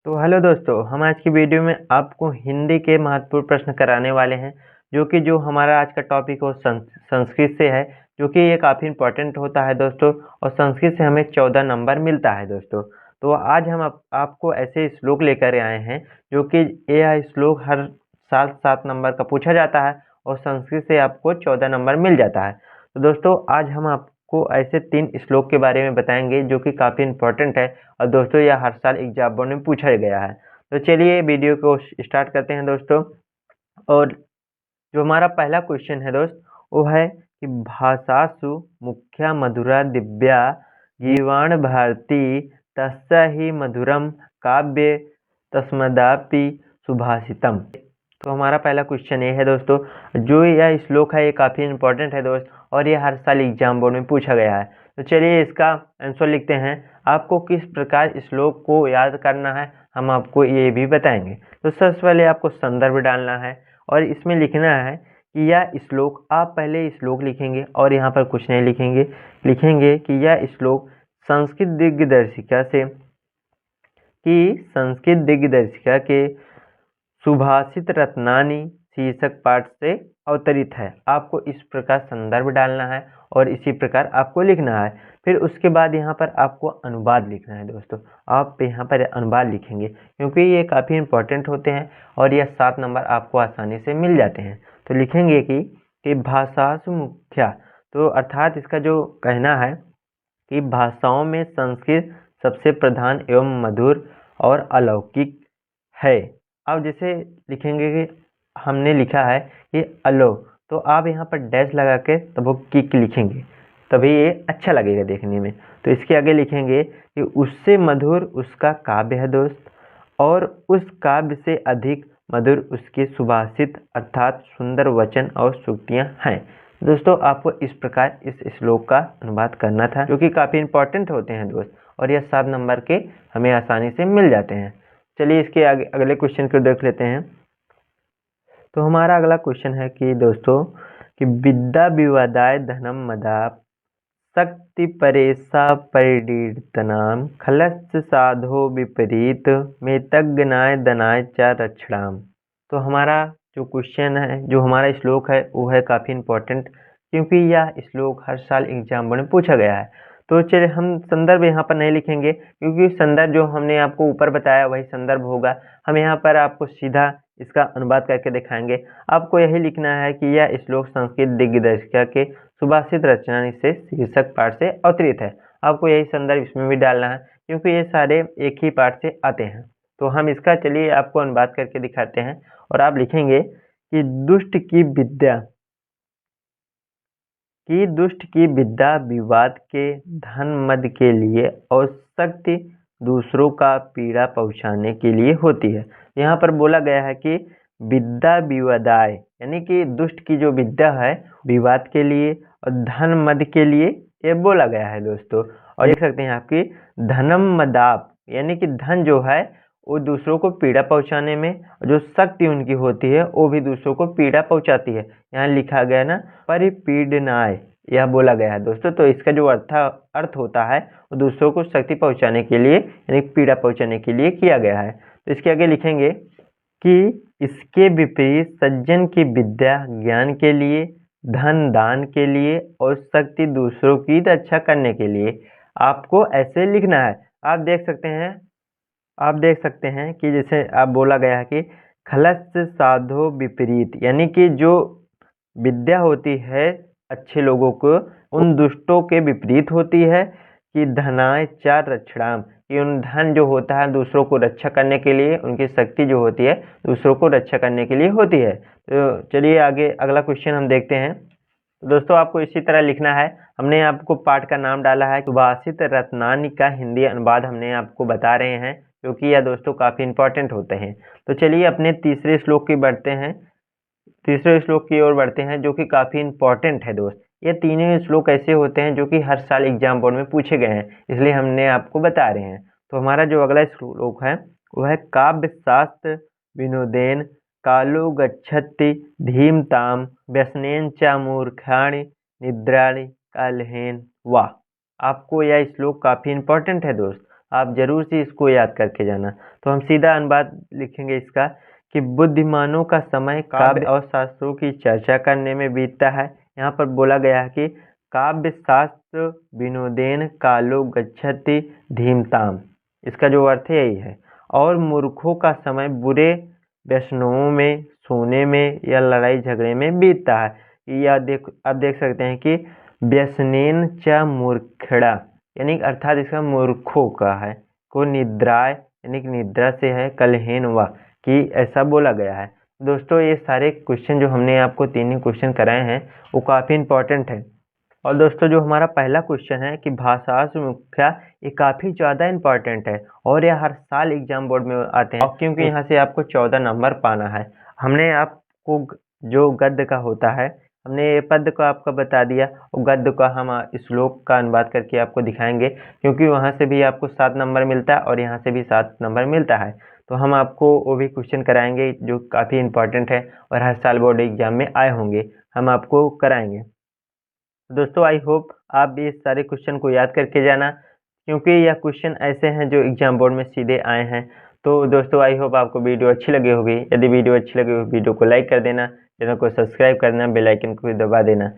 तो हेलो दोस्तों, हम आज की वीडियो में आपको हिंदी के महत्वपूर्ण प्रश्न कराने वाले हैं, जो हमारा आज का टॉपिक हो संस्कृत से है, जो कि ये काफ़ी इम्पोर्टेंट होता है दोस्तों। और संस्कृत से हमें 14 नंबर मिलता है दोस्तों। तो आज हम आपको ऐसे श्लोक लेकर आए हैं, जो कि यह श्लोक हर साल 7 नंबर का पूछा जाता है और संस्कृत से आपको 14 नंबर मिल जाता है। तो दोस्तों आज हम आपको ऐसे 3 श्लोक के बारे में बताएंगे, जो कि काफ़ी इम्पोर्टेंट है और दोस्तों यह हर साल एग्जाम बोर्ड में पूछा गया है। तो चलिए वीडियो को स्टार्ट करते हैं दोस्तों। और जो हमारा पहला क्वेश्चन है दोस्त, वो है कि भाषासु मुख्या मधुरा दिव्या गीवाण भारती तस्य ही मधुरम काव्य तस्मदापि सुभाषितम। तो हमारा पहला क्वेश्चन ये है दोस्तों, जो यह श्लोक है ये काफ़ी इंपॉर्टेंट है दोस्त, और ये हर साल एग्जाम बोर्ड में पूछा गया है। तो चलिए इसका आंसर लिखते हैं। आपको किस प्रकार श्लोक को याद करना है हम आपको ये भी बताएंगे। तो सबसे पहले आपको संदर्भ डालना है और इसमें लिखना है कि यह श्लोक, आप पहले श्लोक लिखेंगे और यहाँ पर कुछ नहीं लिखेंगे, लिखेंगे कि यह श्लोक संस्कृत दिग्दर्शिका के सुभाषित रत्नानी शीर्षक पाठ से अवतरित है। आपको इस प्रकार संदर्भ डालना है और इसी प्रकार आपको लिखना है। फिर उसके बाद यहाँ पर आपको अनुवाद लिखना है दोस्तों। आप यहाँ पर अनुवाद लिखेंगे क्योंकि ये काफ़ी इंपॉर्टेंट होते हैं और यह 7 नंबर आपको आसानी से मिल जाते हैं। तो लिखेंगे कि भाषासु मुख्या, तो अर्थात इसका जो कहना है कि भाषाओं में संस्कृत सबसे प्रधान एवं मधुर और अलौकिक है। अब जैसे लिखेंगे कि हमने लिखा है कि अलो, तो आप यहाँ पर डैश लगा के तब वो किक लिखेंगे, तभी ये अच्छा लगेगा देखने में। तो इसके आगे लिखेंगे कि उससे मधुर उसका काव्य है दोस्त, और उस काव्य से अधिक मधुर उसके सुभाषित अर्थात सुंदर वचन और सूक्तियाँ हैं। दोस्तों आपको इस प्रकार इस श्लोक का अनुवाद करना था, जो कि काफ़ी इंपॉर्टेंट होते हैं दोस्त, और यह 7 नंबर के हमें आसानी से मिल जाते हैं। चलिए इसके आगे अगले क्वेश्चन को देख लेते हैं। तो हमारा अगला क्वेश्चन है कि दोस्तों कि विद्या विवादाय धनम मदाप शक्ति परेशा परिदीर्तनाम खलस्य साधो विपरीत में तज्ञनाय दनाय च रक्षणाम। तो हमारा जो क्वेश्चन है, जो हमारा श्लोक है, वो है काफ़ी इम्पोर्टेंट, क्योंकि यह श्लोक हर साल एग्जाम बोर्ड में पूछा गया है। तो चलिए हम संदर्भ यहाँ पर नहीं लिखेंगे, क्योंकि संदर्भ जो हमने आपको ऊपर बताया वही संदर्भ होगा। हम यहाँ पर आपको सीधा इसका अनुवाद करके दिखाएंगे। आपको यही लिखना है कि यह श्लोक संस्कृत दिग्दर्शिका के सुभाषित रचना से शीर्षक पाठ से अवतरित है। आपको यही संदर्भ इसमें भी डालना है, क्योंकि ये सारे एक ही पाठ से आते हैं। तो हम इसका चलिए आपको अनुवाद करके दिखाते हैं, और आप लिखेंगे कि दुष्ट की विद्या विवाद के धन मद के लिए और शक्ति दूसरों का पीड़ा पहुंचाने के लिए होती है। यहाँ पर बोला गया है कि विद्या विवादाय, यानी कि दुष्ट की जो विद्या है विवाद के लिए और धन मद के लिए ये बोला गया है दोस्तों। और देख सकते हैं आपकी धनम मदाप, यानी कि धन जो है वो दूसरों को पीड़ा पहुंचाने में, जो शक्ति उनकी होती है वो भी दूसरों को पीड़ा पहुंचाती है। यहाँ लिखा गया ना परिपीडनाय, यह बोला गया है दोस्तों। तो इसका जो अर्थ होता है वो दूसरों को शक्ति पहुंचाने के लिए, यानी पीड़ा पहुंचाने के लिए किया गया है। तो इसके आगे लिखेंगे कि इसके विपरीत सज्जन की विद्या ज्ञान के लिए, धन दान के लिए और शक्ति दूसरों की रक्षा करने के लिए। आपको ऐसे लिखना है। आप देख सकते हैं कि जैसे आप बोला गया है कि खलस्य साधो विपरीत, यानी कि जो विद्या होती है अच्छे लोगों को, उन दुष्टों के विपरीत होती है। कि धनाय च रक्षणाम, कि उन धन जो होता है दूसरों को रक्षा करने के लिए, उनकी शक्ति जो होती है दूसरों को रक्षा करने के लिए होती है। तो चलिए आगे अगला क्वेश्चन हम देखते हैं। दोस्तों आपको इसी तरह लिखना है। हमने आपको पाठ का नाम डाला है सुभाषित रत्नानी का हिंदी अनुवाद हमने आपको बता रहे हैं, क्योंकि यह दोस्तों काफ़ी इंपॉर्टेंट होते हैं। तो चलिए अपने तीसरे श्लोक की ओर बढ़ते हैं, जो कि काफ़ी इंपॉर्टेंट है दोस्त। ये तीनों श्लोक ऐसे होते हैं जो कि हर साल एग्जाम बोर्ड में पूछे गए हैं, इसलिए हमने आपको बता रहे हैं। तो हमारा जो अगला श्लोक है वो है काव्य शास्त्र विनोदेन कालो गच्छति धीमताम व्यसनेन च मूर्खाणि निद्राणि कालहेन वाह। आपको यह श्लोक काफ़ी इंपॉर्टेंट है दोस्त। आप जरूर से इसको याद करके जाना। तो हम सीधा अनुवाद लिखेंगे इसका कि बुद्धिमानों का समय काव्य और शास्त्रों की चर्चा करने में बीतता है। यहाँ पर बोला गया है कि काव्य शास्त्र विनोदेन कालो गच्छति धीमताम, इसका जो अर्थ है यही है। और मूर्खों का समय बुरे व्यसनों में, सोने में या लड़ाई झगड़े में बीतता है। आप देख सकते हैं कि व्यसनेन च मूर्खड़ा, यानी अर्थात इसका मूर्खों का है, को निद्राय यानी कि निद्रा से है, कलहेन व कि ऐसा बोला गया है। दोस्तों ये सारे क्वेश्चन जो हमने आपको 3 ही क्वेश्चन कराए हैं वो काफ़ी इंपॉर्टेंट है। और दोस्तों जो हमारा पहला क्वेश्चन है कि भाषासु मुख्या, ये काफ़ी ज़्यादा इंपॉर्टेंट है और यह हर साल एग्जाम बोर्ड में आते हैं, क्योंकि यहाँ से आपको 14 नंबर पाना है। हमने आपको जो गद्य का होता है, हमने ये पद्य को आपको बता दिया और गद्य का हम श्लोक का अनुवाद करके आपको दिखाएंगे, क्योंकि वहाँ से भी आपको 7 नंबर मिलता है और यहाँ से भी 7 नंबर मिलता है। तो हम आपको वो भी क्वेश्चन कराएंगे जो काफ़ी इंपॉर्टेंट है और हर साल बोर्ड एग्जाम में आए होंगे, हम आपको कराएंगे। दोस्तों आई होप आप भी इस सारे क्वेश्चन को याद करके जाना, क्योंकि यह क्वेश्चन ऐसे हैं जो एग्जाम बोर्ड में सीधे आए हैं। तो दोस्तों आई होप आपको वीडियो अच्छी लगी होगी। यदि वीडियो अच्छी लगी हो वीडियो को लाइक कर देना, चैनल को सब्सक्राइब करना, बेल आइकन को भी दबा देना।